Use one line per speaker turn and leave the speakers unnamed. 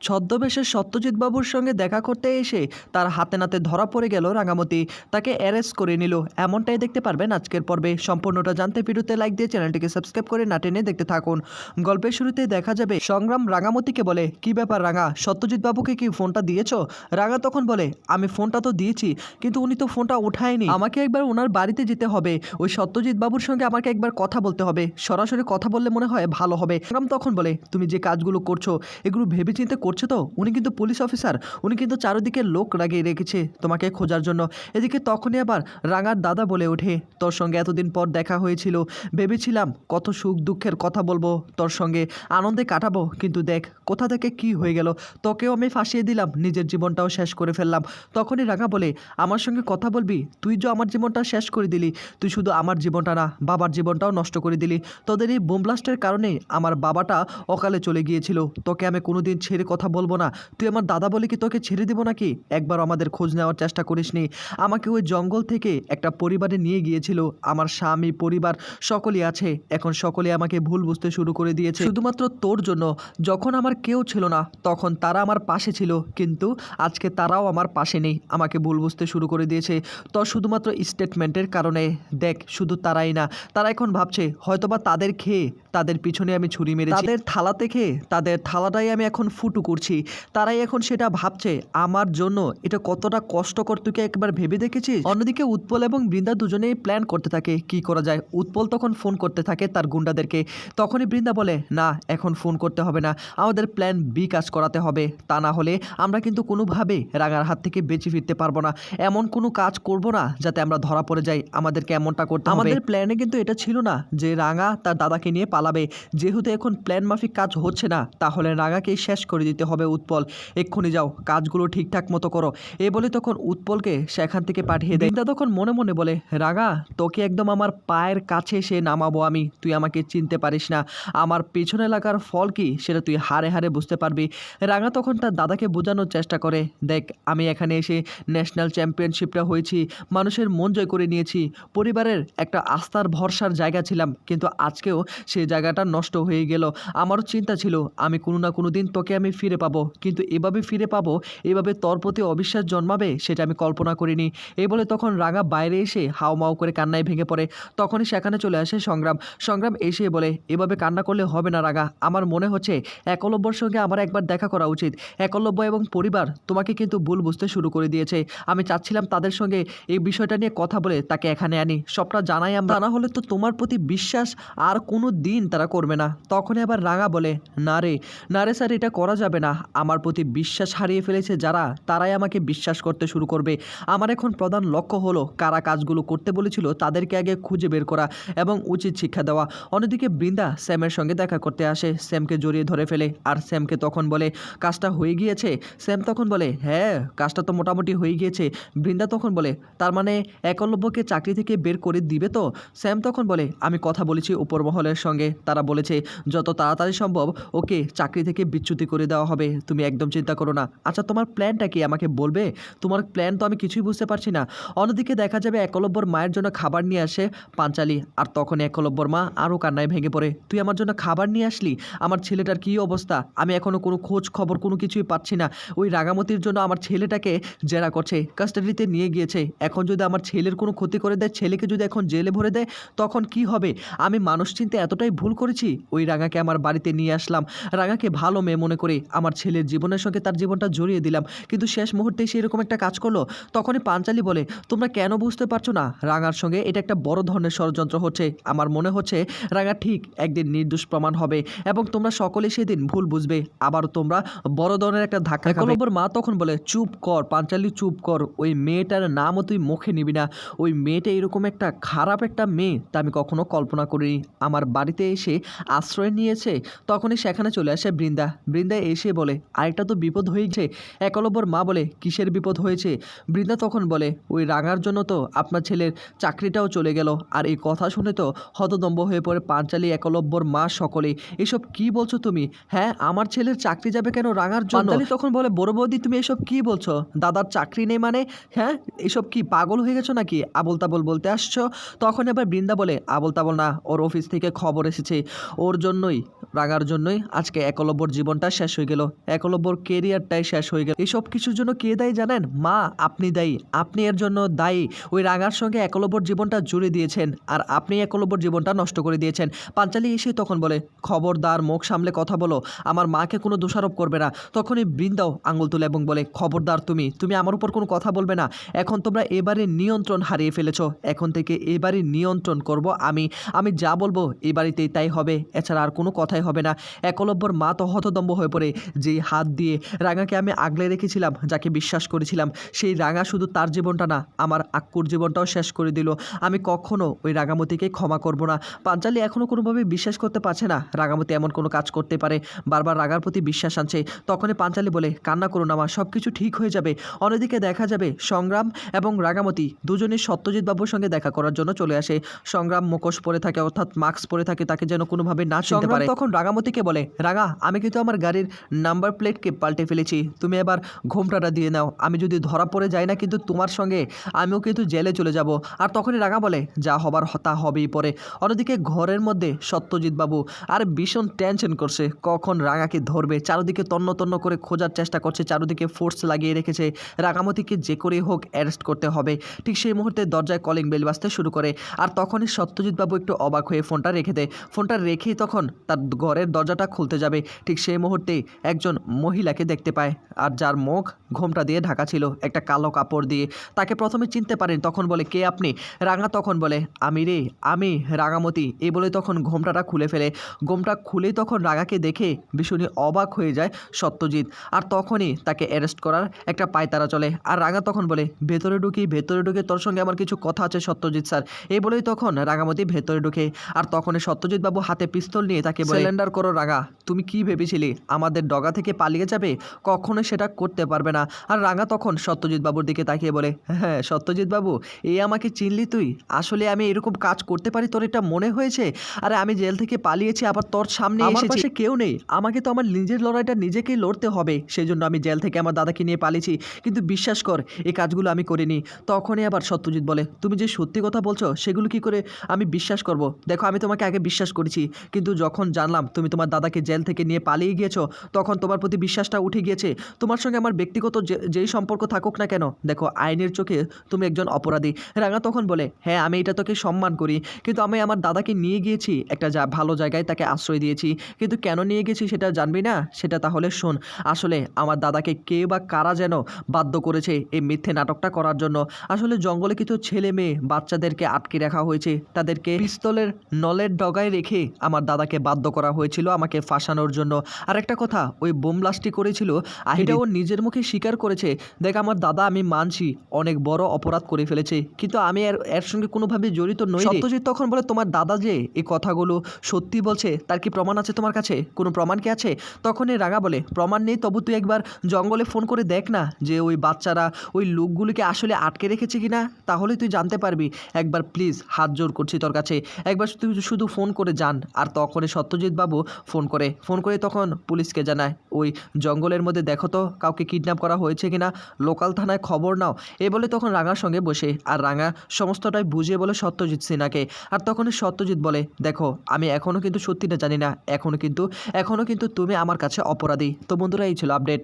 ছদ্মবেশে সত্যজিৎ বাবুর সঙ্গে দেখা করতে এসে তার হাতে নাতে ধরা পড়ে গেল রাঙামতি। তাকে অ্যারেস্ট করে নিল, এমনটাই দেখতে পারবেন আজকের পর্বে। সম্পূর্ণটা জানতে ভিডিওতে লাইক দিয়ে চ্যানেলটিকে সাবস্ক্রাইব করে না টেনে দেখতে থাকুন। গল্পের শুরুতেই দেখা যাবে সংগ্রাম রাঙামতিকে বলে, কি ব্যাপার রাঙা, সত্যজিৎ বাবুকে কি ফোনটা দিয়েছো? রাঙা তখন বলে, আমি ফোনটা তো দিয়েছি, কিন্তু উনি তো ফোনটা উঠায়নি। আমাকে একবার ওনার বাড়িতে যেতে হবে, ওই সত্যজিৎ বাবুর সঙ্গে আমাকে একবার কথা বলতে হবে। সরাসরি কথা বললে মনে হয় ভালো হবে। সংগ্রাম তখন বলে, তুমি যে কাজগুলো করছো এগুলো ভেবেচিন্তে করছো তো? উনি কিন্তু পুলিশ অফিসার, উনি কিন্তু চারিদিকে লোক লাগিয়ে রেখেছে তোমাকে খোঁজার জন্য। এদিকে তখনই আবার রাঙার দাদা বলে ওঠে, তোর সঙ্গে এতদিন পর দেখা হয়েছিল, ভেবেছিলাম কত সুখ দুঃখের কথা বলবো তোর সঙ্গে, আনন্দে কাটাবো, কিন্তু দেখ কোথা থেকে কি হয়ে গেল। তোকেও আমি ফাঁসিয়ে দিলাম, নিজের জীবনটাও শেষ করে ফেললাম। তখনই রাঙা বলে, আমার সঙ্গে কথা বলবি? তুই যে আমার জীবনটা শেষ করে দিলি, তুই শুধু আমার জীবনটা না, বাবার জীবনটাও নষ্ট করে দিলি। তোদের এই বোম ব্লাস্টের কারণে আমার বাবাটা অকালে চলে গিয়েছিল। তোকে আমি কোনোদিন ছেড়ে কথা বলবো না। তুই আমার দাদা বলে কি তোকে ছেড়ে দিব নাকি? একবার আমাদের খোঁজ নেওয়ার চেষ্টা করিসনি। আমাকে ওই জঙ্গল থেকে একটা পরিবারে নিয়ে গিয়েছিল, আমার স্বামী পরিবার সকলেই আছে। এখন সকলে আমাকে ভুল বুঝতে শুরু করে দিয়েছে, শুধুমাত্র তোর জন্য। যখন আমার কেউ ছিল না তখন তারা আমার পাশে ছিল, কিন্তু আজকে তারাও আমার পাশে নেই, আমাকে ভুল বুঝতে শুরু করে দিয়েছে তোর শুধুমাত্র স্টেটমেন্টের কারণে। দেখ শুধু তারাই না, তারা এখন ভাবছে হয়তোবা তাদের খেয়ে তাদের পিছনে আমি ছুরি মেরেছি, তাদের থালাতে খেয়ে তাদের থালাটাই আমি এখন ফুটু করছি। তারাই এখন সেটা ভাবছে আমার জন্য এটা কতটা কষ্টকর, তুই কি একবার ভেবে দেখেছিস? অন্যদিকে উৎপল এবং বৃন্দা দুজনেই প্ল্যান করতে থাকে কি করা যায়। উৎপল তখন ফোন করতে থাকে তার গুন্ডাদেরকে। তখনই বৃন্দা বলে, না এখন ফোন করতে হবে না, আমাদের প্ল্যান বি কাজ করাতে হবে, তা না হলে আমরা কিন্তু কোনোভাবে রাঙার হাত থেকে বেঁচে ফিরতে পারবো না। এমন কোনো কাজ করব না যাতে আমরা ধরা পড়ে যাই, আমাদেরকে এমনটা করতে হবে। আমাদের প্ল্যানে কিন্তু এটা ছিল না যে রাঙা তার দাদাকে নিয়ে পালাবে। যেহেতু এখন প্ল্যান মাফিক কাজ হচ্ছে না, তাহলে রাঙাকেই শেষ করে দিতে হবে। উৎপল এক্ষুনি যাও, কাজগুলো ঠিকঠাক মতো করো। এ বলে তখন উৎপলকে সেখান থেকে পাঠিয়ে দেয়। বৃন্দা তখন মনে মনে বলে, রাঙা তোকে একদম আমার পায়ের কাছে এসে নামাবো আমি, তুই আমাকে চিনতে পারিস না, আমার পেছনে লাগার ফল কি সেটা তুই হারে হারে বুঝতে পারবি। রাঙা তখন তার দাদাকে বোঝানোর চেষ্টা করে, দেখ আমি এখানে এসে ন্যাশনাল চ্যাম্পিয়নশিপটা হয়েছি, মানুষের মন জয় করে নিয়েছি, পরিবারের একটা আস্থার ভরসার জায়গা ছিলাম, কিন্তু আজকেও সেই জায়গাটা নষ্ট হয়ে গেল। আমারও চিন্তা ছিল আমি কোনো না কোনো দিন তোকে আমি ফিরে পাবো, কিন্তু এভাবে ফিরে পাবো, এভাবে তোর প্রতি অবিশ্বাস জন্মাবে সেটা আমি কল্পনা করিনি। এই বলে তখন রাঙা বাইরে এসে হাউমাউ করে কান্নায় ভেঙে পড়ে। তখনই সেখানে চলে আসে সংগ্রাম। সংগ্রাম এসে বলে, এভাবে কান্না করলে হবে না রাঙা, আমার মনে হচ্ছে একলব্যর সঙ্গে আমার একবার দেখা করা উচিত। একলব্য এবং পরিবার তোমাকে কিন্তু ভুল বুঝতে শুরু করে দিয়েছে। আমি চাচ্ছিলাম তাদের সঙ্গে এই বিষয়টা নিয়ে কথা বলে তাকে এখানে আনি, সবটা জানাই আমরা, না হলে তো তোমার প্রতি বিশ্বাস আর কোনো দিন তারা করবে না। তখনই আবার রাঙা বলে, না রে স্যার, এটা করা যাবে না, আমার প্রতি বিশ্বাস হারিয়ে ফেলেছে যারা, তারাই আমাকে বিশ্বাস করতে শুরু করবে। আমার এখন প্রধান লক্ষ্য হলো কারা কাজগুলো করতে বলেছিল তাদেরকে আগে খুঁজে বের করা এবং উচিত শিক্ষা দেওয়া। অন্যদিকে বৃন্দা স্যামের সঙ্গে দেখা করতে আসে, স্যামকে জড়িয়ে ধরে ফেলে আর স্যামকে তখন বলে, কাজটা হয়ে গিয়েছে? স্যাম তখন বলে, হ্যাঁ কাজটা তো মোটামুটি হয়ে গিয়েছে। বৃন্দা তখন বলে, তার মানে একলব্যকে চাকরি থেকে বের করে দিবে তো? স্যাম তখন বলে, আমি কথা বলেছি উপর মহলের সঙ্গে, তারা বলেছে যত তাড়াতাড়ি সম্ভব ওকে চাকরি থেকে বিচ্যুতি করে দেওয়া হবে, তুমি একদম চিন্তা করো না। আচ্ছা তোমার প্ল্যানটা কি আমাকে বলবে? তোমার প্ল্যান তো আমি কিছুই বুঝতে পারছি না। অন্যদিকে দেখা যাবে একলব্যর মায়ের জন্য খাবার নিয়ে আসে পাঞ্চালি, আর তখন একলব্যর মা আরও কান্নায় ভেঙে পড়ে, তুই আমার জন্য খাবার নিয়ে আসলি? আমার ছেলেটার কী অবস্থা? আমি এখনও কোনো খোঁজ খবর কোনো কিছুই পাচ্ছি না। ওই রাঙামতির জন্য আমার ছেলেটাকে জেরা করছে, কাস্টাডিতে নিয়ে গিয়েছে। এখন যদি আমার ছেলের কোনো ক্ষতি করে দেয়, ছেলেকে যদি এখন জেলে ভরে দেয়, তখন কি হবে? আমি মানুষ চিনতে এতটাই ভুল করেছি। ওই রাঙাকে আমার বাড়িতে নিয়ে আসলাম, রাঙাকে ভালো মেয়ে মনে করে আমার ছেলের জীবনের সঙ্গে তার জীবনটা জড়িয়ে দিলাম, কিন্তু শেষ মুহূর্তে সে এরকম একটা কাজ করলো। তখনই পাঞ্চালি বলে, তোমরা কেন বুঝতে পারছো না রাঙার সঙ্গে এটা একটা বড় ধরনের ষড়যন্ত্র হচ্ছে। আমার মনে হচ্ছে রাঙা ঠিক একদিন নির্দোষ প্রমাণ হবে এবং তোমরা সকলে সেদিন ভুল বুঝবে, আবার তোমরা বড় ধরনের একটা ধাক্কা খাবে। একলব্যর মা তখন বলে, চুপ কর পাঞ্চালি, চুপ কর, ওই মেয়েটার নামও তুই মুখে নিবি না। ওই মেয়েটা এরকম একটা খারাপ একটা মেয়ে তা আমি কখনো কল্পনা করিনি। আমার বাড়িতে এসে আশ্রয় নিয়েছে। তখনই সেখানে চলে আসে বৃন্দা। বৃন্দা এসে বলে, আরেকটা তো বিপদ হয়েছে। একলব্যর মা বলে, কিসের বিপদ হয়েছে? বৃন্দা তখন বলে, ওই রাঙার জন্য তো আপনার ছেলের চাকরিটাও চলে গেল। আর এই কথা শুনে তো হতদম্ব হয়ে পড়ে পাঞ্চালি, একলব্যর মা সকলেই। এসব কি বলছো তুমি? হ্যাঁ আমার ছেলের চাকরি যাবে কেন রাঙার জন্য? পাঞ্চালি তখন বলে, বড় বৌদি তুমি এসব কি বলছো? দাদার চাকরি নেই মানে? হ্যাঁ এসব কি পাগল হয়ে গেছো নাকি? আবল তাবল বলতে আসছো? তখন এবার বৃন্দা বলে, আবল তাবল না, ওর অফিস থেকে খবর এসেছে, ওর জন্যই রাঙার জন্যই আজকে একলব্যর জীবনটা শেষ হয়ে গেল, একলব্যর কেরিয়ারটাই শেষ হয়ে গেল। এইসব কিছুর জন্য কে দায়ী জানেন? মা, আপনি দায়ী, আপনি এর জন্য দায়ী। ওই রাঙার সঙ্গে একলব্যর জীবনটা জুড়ে দিয়েছেন আর আপনি একলব্যর জীবনটা নষ্ট করে দিয়েছেন। পাঞ্চালি এসে তখন বলে, খবরদার, মুখ সামলে কথা বলো, আমার মাকে কোনো দোষারোপ করবে না। তখনই বৃন্দাও আঙুল তুলে এবং বলে, খবরদার, তুমি আমার উপর কোনো কথা বলবে না। এখন তোমরা এবারে নিয়ন্ত্রণ হারিয়ে ফেলেছো, এখন থেকে এবারে নিয়ন্ত্রণ করব আমি যা বলবো এই বাড়িতেই তাই হবে, এছাড়া আর কোনো কথাই হবে না। একলব্যর মা তো হতদম্ব হয়ে পড়ে, যেই হাত দিয়ে রাঙাকে আমি আগলে রেখেছিলাম, যাকে বিশ্বাস করেছিলাম, সেই রাঙা শুধু তার জীবনটা না, আমার আক্কুর জীবনটাও শেষ করে দিল। আমি কখনো ওই রাঙামতিকে ক্ষমা করব না। পাঞ্চালি এখনও কোনোভাবে বিশ্বাস করতে পারছে না রাঙামতি এমন কোনো কাজ করতে পারে, বারবার রাঙার প্রতি বিশ্বাস আনছে। তখনই পাঞ্চালি বলে, কান্না করুন আমার, সব কিছু ঠিক হয়ে যাবে। অন্যদিকে দেখা যাবে সংগ্রাম এবং রাঙামতি দুজনেই সত্যজিৎ বাবুর সঙ্গে দেখা করার জন্য চলে আসে। সংগ্রাম মুখোশ পরে থাকে, অর্থাৎ মাস্ক পরে থাকে, তাকে যেন কোনোভাবে না চিনতে পারে। তখন রাঙামতিকে বলে, রাঙা, আমি কিন্তু আমার গাড়ির নাম্বার প্লেটকে পাল্টে ফেলেছি, তুমি এবার ঘোমটাটা দিয়ে নাও। আমি যদি ধরা পড়ে যাই না কিন্তু তোমার সঙ্গে, আমিও কিন্তু জেলে চলে যাব। আর তখনই রাঙা বলে, যা হবার তা হবেই পরে। অন্যদিকে ঘরের মধ্যে সত্যজিৎ বাবু আর ভীষণ টেনশন করছে, কখন রাঙাকে ধরবে। চারদিকে তন্ন তন্ন করে খোঁজার চেষ্টা করছে, চারদিকে ফোর্স লাগিয়ে রেখেছে, রাঙামতিকে যে করে হোক অ্যারেস্ট করতে হবে। ঠিক সেই মুহূর্তে দরজায় কলিং বেল বাজতে শুরু করে। আর তখনই সত্যজিৎ বাবু একটু অবাক হয়ে ফোনটা রেখে দেয়। ফোনটা রেখেই তখন তার ঘরের দরজাটা খুলতে যাবে, ঠিক সেই মুহূর্তেই একজন মহিলাকে দেখতে পায়, আর যার মুখ ঘোমটা দিয়ে ঢাকা ছিল একটা কালো কাপড় দিয়ে। তাকে প্রথমে চিনতে পারেন, তখন বলে, কে আপনি? রাঙা তখন বলে, আমি রাঙামতি। এই বলে তখন ঘোমটাটা খুলে ফেলে। ঘোমটা খুলেই তখন রাঙাকে দেখে ভীষণই অবাক হয়ে যায় সত্যজিৎ। আর তখনই তাকে অ্যারেস্ট করার একটা পায়তারা চলে। আর রাঙা তখন বলে, ভেতরে ঢুকে তোর সঙ্গে আমার কিছু কথা আছে সত্যজিৎ স্যার। এই বলেই তখন রাঙামতি ভেতরে ঢুকে। আর তখনই সত্যজিৎ বাবু হাতে পিস্তল নিয়ে তাকে বলে, সারেন্ডার করো রাঙা, তুমি কি ভেবেছিলে আমাদের ডগা থেকে পালিয়ে যাবে? কখনো সেটা করতে পারবে না। আর রাঙা তখন সত্যজিৎ বাবুর দিকে তাকিয়ে বলে, হ্যাঁ সত্যজিৎ বাবু, এই আমাকে চিনলি তুই? আসলে আমি এরকম কাজ করতে পারি তোর এটা মনে হয়েছে? আরে আমি জেল থেকে পালিয়েছি, আবার তোর সামনে আমার পাশে কেউ নেই, আমাকে তো আমার নিজের লড়াইটা নিজেকেই লড়তে হবে, সেই জন্য আমি জেল থেকে আমার দাদাকে নিয়ে পালিয়েছি। কিন্তু বিশ্বাস কর, এই কাজগুলো আমি করিনি। তখনই আবার সত্যজিৎ বলে, তুমি যে সত্যি কথা বলছো সেগুলো কি করে আমি বিশ্বাস করব? দেখো, আমি তোমাকে আগে বিশ্বাস করেছি, কিন্তু যখন জানলাম তুমি তোমার দাদাকে জেল থেকে নিয়ে পালিয়ে গিয়েছো, তখন তোমার প্রতি বিশ্বাসটা উঠে গিয়েছে। তোমার সঙ্গে আমার ব্যক্তিগত যেই সম্পর্ক থাকুক না কেন, দেখো আইনের চোখে তুমি একজন অপরাধী। রাঙা তখন বলে, হ্যাঁ আমি এটা তোকে সম্মান করি, কিন্তু আমি আমার দাদাকে নিয়ে গিয়েছি একটা ভালো জায়গায়, তাকে আশ্রয় দিয়েছি, কিন্তু কেন নিয়ে গেছি সেটা জানবি না? সেটা তাহলে শোন। আসলে আমার দাদাকে কে বা কারা যেন বাধ্য করেছে এই মিথ্যে নাটকটা করার জন্য। আসলে জঙ্গলে কিছু ছেলে মেয়ে বাচ্চাদেরকে আটকে রাখা হয়েছে, তাদেরকে পিস্তলের নলের ডগায় রেখে আমার দাদাকে বাধ্য করা হয়েছিল আমাকে ফাঁসানোর জন্য। আর একটা কথা, ওই বোম ব্লাস্টটি করেছিল এটা ও নিজের মুখে স্বীকার করেছে। দেখ আমার দাদা, আমি মানছি অনেক বড় অপরাধ করে ফেলেছে, কিন্তু আমি এর সঙ্গে কোনোভাবে জড়িত নই। সত্যজিৎ তখন বলে, তোমার দাদা যে এই কথাগুলো সত্যি বলছে তার কি প্রমাণ আছে তোমার কাছে? কোনো প্রমাণ কি আছে? তখনই রাঙা বলে, প্রমাণ নেই, তবু তুই একবার জঙ্গলে ফোন করে দেখ না যে ওই বাচ্চারা ওই লোকগুলিকে আসলে আটকে রেখেছে কিনা, তাহলে তুই জানতে পারবি। একবার প্লিজ হাত জোর করছি তোর কাছে, একবার তুই শুধু ফোন করে জান। আর তখনই সত্যজিৎ বাবু ফোন করে তখন পুলিশকে জানায়, ওই জঙ্গলের মধ্যে দেখো তো কাউকে কিডন্যাপ করা হয়েছে কিনা, লোকাল থানায় খবর নাও। এ বলে তখন রাঙার সঙ্গে বসে, আর রাঙা সমস্তটাই বুঝিয়ে বলে সত্যজিৎ সিনহাকে। আর তখনই সত্যজিৎ বলে, দেখো আমি এখনও কিন্তু সত্যিটা জানি না, এখনও কিন্তু তুমি আমার কাছে অপরাধী। তো বন্ধুরা, এই ছিল আপডেট।